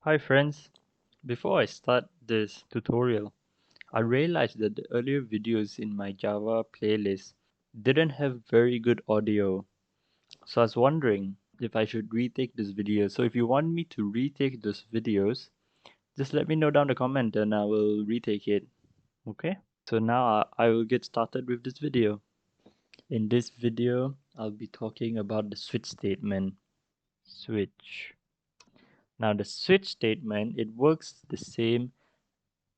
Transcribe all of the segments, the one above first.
Hi friends, before I start this tutorial, I realized that the earlier videos in my Java playlist didn't have very good audio. So I was wondering if I should retake this video. So if you want me to retake those videos, just let me know down the comment and I will retake it. Okay? So now I will get started with this video. In this video, I'll be talking about the switch statement. Switch. Now the switch statement, it works the same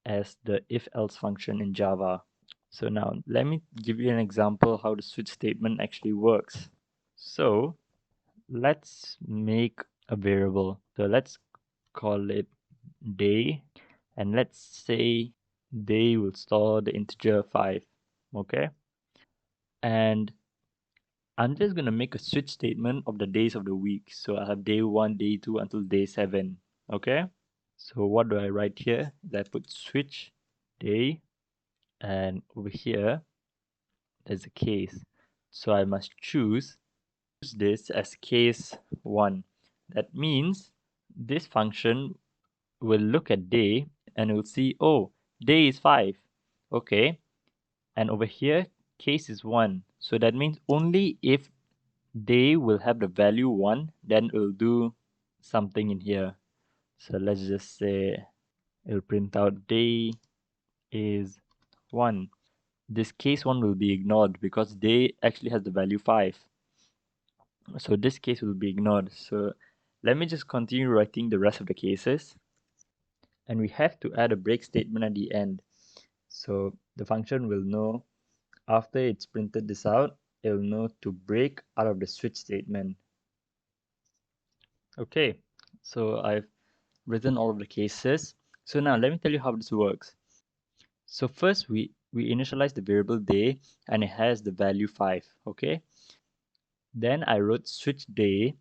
as the if-else function in Java. So now let me give you an example how the switch statement actually works. So let's make a variable. So let's call it day, and let's say day will store the integer 5. Okay, and I'm just gonna make a switch statement of the days of the week. So I have day 1, day 2 until day 7. Okay, so what do I write here? I put switch day, and over here there's a case, so I must choose this as case 1. That means this function will look at day and it will see, oh, day is 5. Okay, and over here case is 1, so that means only if day will have the value 1, then it will do something in here. So let's just say it will print out day is 1. This case 1 will be ignored because day actually has the value 5. So this case will be ignored. So let me just continue writing the rest of the cases. And we have to add a break statement at the end. So the function will know after it's printed this out, it will know to break out of the switch statement. Okay, so I've written all of the cases. So now let me tell you how this works. So first we initialize the variable day and it has the value 5. Okay, then I wrote switch day.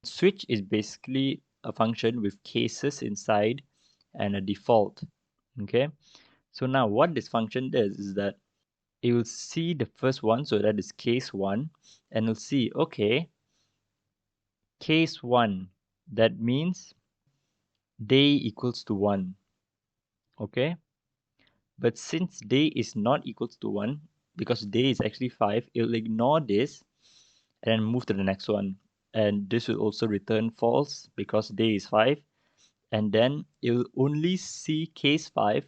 Switch is basically a function with cases inside and a default. Okay, so now what this function does is that it will see the first one, so that is case 1, and it'll see, okay, case 1, that means day equals to 1. Okay, but since day is not equals to 1, because day is actually 5, it'll ignore this and then move to the next one, and this will also return false because day is 5, and then it will only see case 5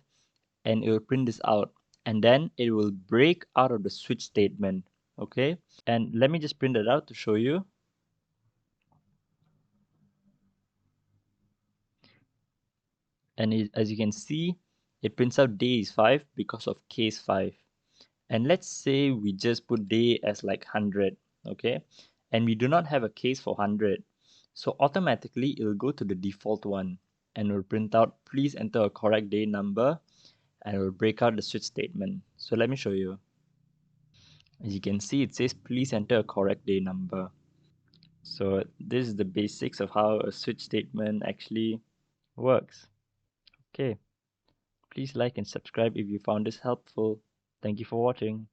and it will print this out, and then it will break out of the switch statement. Okay, and let me just print it out to show you. And as you can see, it prints out day is 5 because of case 5. And let's say we just put day as like 100. Okay, and we do not have a case for 100, so automatically it will go to the default one and it will print out please enter a correct day number, and it will break out the switch statement. So let me show you. As you can see, it says please enter a correct day number. So this is the basics of how a switch statement actually works. Okay, please like and subscribe if you found this helpful. Thank you for watching.